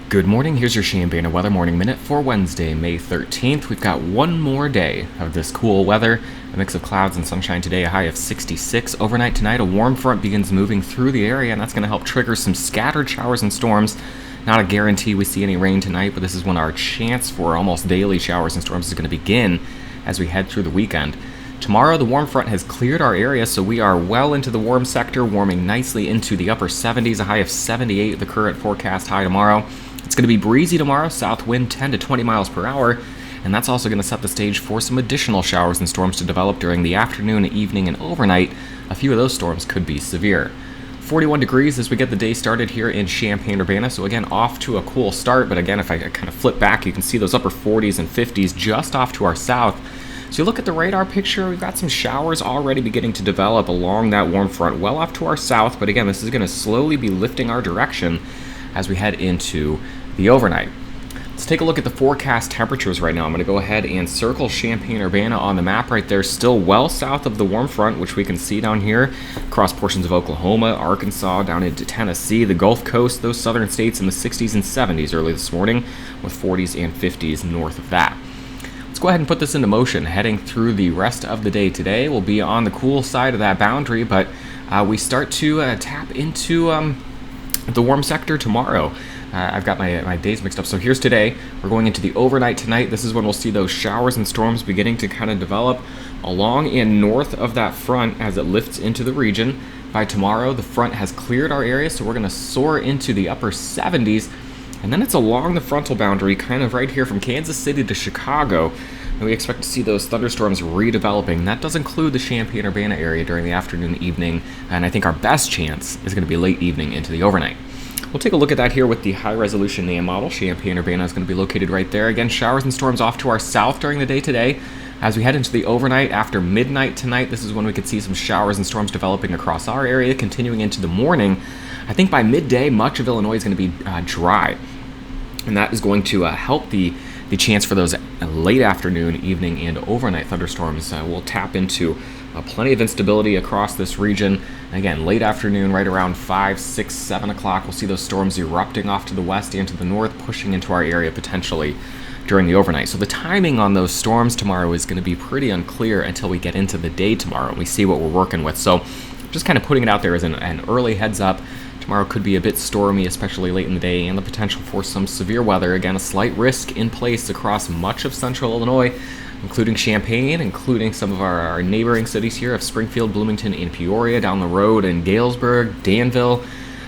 Good morning, here's your Chambana Weather Morning Minute for Wednesday, May 13th. We've got one more day of this cool weather, a mix of clouds and sunshine today, a high of 66. Overnight tonight, a warm front begins moving through the area, and that's going to help trigger some scattered showers and storms. Not a guarantee we see any rain tonight, but this is when our chance for almost daily showers and storms is going to begin as we head through the weekend. Tomorrow, the warm front has cleared our area, so we are well into the warm sector, warming nicely into the upper 70s, a high of 78, the current forecast high tomorrow. It's going to be breezy tomorrow, south wind 10 to 20 miles per hour, and that's also going to set the stage for some additional showers and storms to develop during the afternoon, evening, and overnight. A few of those storms could be severe. 41 degrees as we get the day started here in Champaign-Urbana, so again, off to a cool start, but again, if I kind of flip back, you can see those upper 40s and 50s just off to our south. So you look at the radar picture, we've got some showers already beginning to develop along that warm front well off to our south, but again, this is going to slowly be lifting our direction as we head into the overnight. Let's take a look at the forecast temperatures right now. I'm going to go ahead and circle Champaign-Urbana on the map right there, still well south of the warm front, which we can see down here across portions of Oklahoma, Arkansas, down into Tennessee, the Gulf Coast, those southern states in the 60s and 70s early this morning, with 40s and 50s north of that. Let's go ahead and put this into motion. Heading through the rest of the day today, we'll be on the cool side of that boundary, but we start to tap into the warm sector tomorrow. I've got my days mixed up. So here's today. We're going into the overnight tonight. This is when we'll see those showers and storms beginning to kind of develop along and north of that front as it lifts into the region. By tomorrow, the front has cleared our area, so we're going to soar into the upper 70s. And then it's along the frontal boundary, kind of right here from Kansas City to Chicago. And we expect to see those thunderstorms redeveloping. That does include the Champaign-Urbana area during the afternoon, evening, and I think our best chance is going to be late evening into the overnight. We'll take a look at that here with the high-resolution NAM model. Champaign-Urbana is going to be located right there. Again, showers and storms off to our south during the day today. As we head into the overnight, after midnight tonight, this is when we could see some showers and storms developing across our area, continuing into the morning. I think by midday, much of Illinois is going to be dry, and that is going to help the chance for those late afternoon, evening, and overnight thunderstorms. We'll tap into plenty of instability across this region. Again, late afternoon, right around 5, 6, 7 o'clock, we'll see those storms erupting off to the west and to the north, pushing into our area potentially during the overnight. So the timing on those storms tomorrow is going to be pretty unclear until we get into the day tomorrow and we see what we're working with. So just kind of putting it out there as an early heads up. Tomorrow could be a bit stormy, especially late in the day, and the potential for some severe weather. Again, a slight risk in place across much of central Illinois, including Champaign, including some of our neighboring cities here of Springfield, Bloomington, and Peoria, down the road in Galesburg, Danville,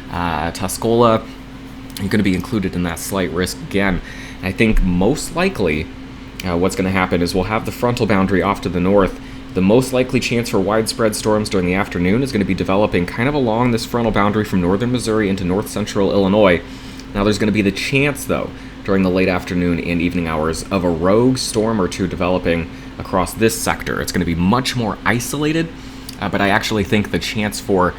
Tuscola. You're going to be included in that slight risk again. I think most likely what's going to happen is we'll have the frontal boundary off to the north. The most likely chance for widespread storms during the afternoon is going to be developing kind of along this frontal boundary from northern Missouri into north central Illinois. Now there's going to be the chance, though, during the late afternoon and evening hours of a rogue storm or two developing across this sector. It's going to be much more isolated, but I actually think the chance for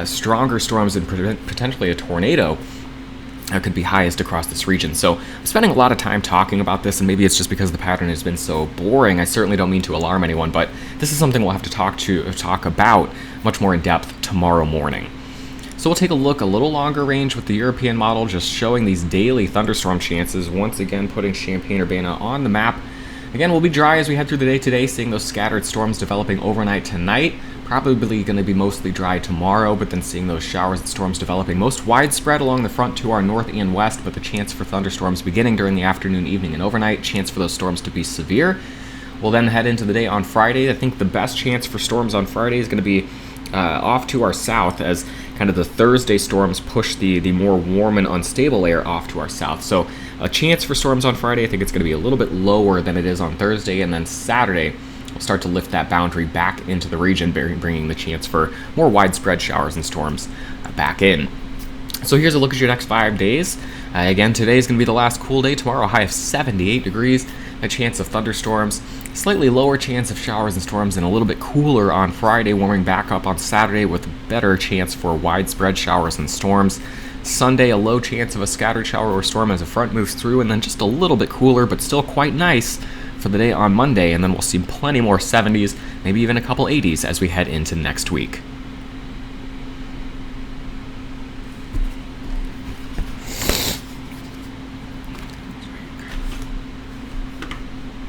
stronger storms and potentially a tornado could be highest across this region. So I'm spending a lot of time talking about this, and maybe it's just because the pattern has been so boring. I certainly don't mean to alarm anyone, but this is something we'll have to talk about much more in depth tomorrow morning. So we'll take a look a little longer range with the European model, just showing these daily thunderstorm chances, once again putting Champaign-Urbana on the map. Again, we'll be dry as we head through the day today, seeing those scattered storms developing overnight tonight. Probably going to be mostly dry tomorrow, but then seeing those showers and storms developing most widespread along the front to our north and west, but the chance for thunderstorms beginning during the afternoon, evening, and overnight. Chance for those storms to be severe. We'll then head into the day on Friday. I think the best chance for storms on Friday is going to be off to our south as kind of the Thursday storms push the more warm and unstable air off to our south. So a chance for storms on Friday, I think it's going to be a little bit lower than it is on Thursday, and then Saturday we'll start to lift that boundary back into the region, bringing the chance for more widespread showers and storms back in. So here's a look at your next 5 days. Again, today is going to be the last cool day. Tomorrow, high of 78 degrees, a chance of thunderstorms, slightly lower chance of showers and storms, and a little bit cooler on Friday, warming back up on Saturday with a better chance for widespread showers and storms. Sunday, a low chance of a scattered shower or storm as a front moves through, and then just a little bit cooler, but still quite nice for the day on Monday, and then we'll see plenty more 70s, maybe even a couple 80s as we head into next week.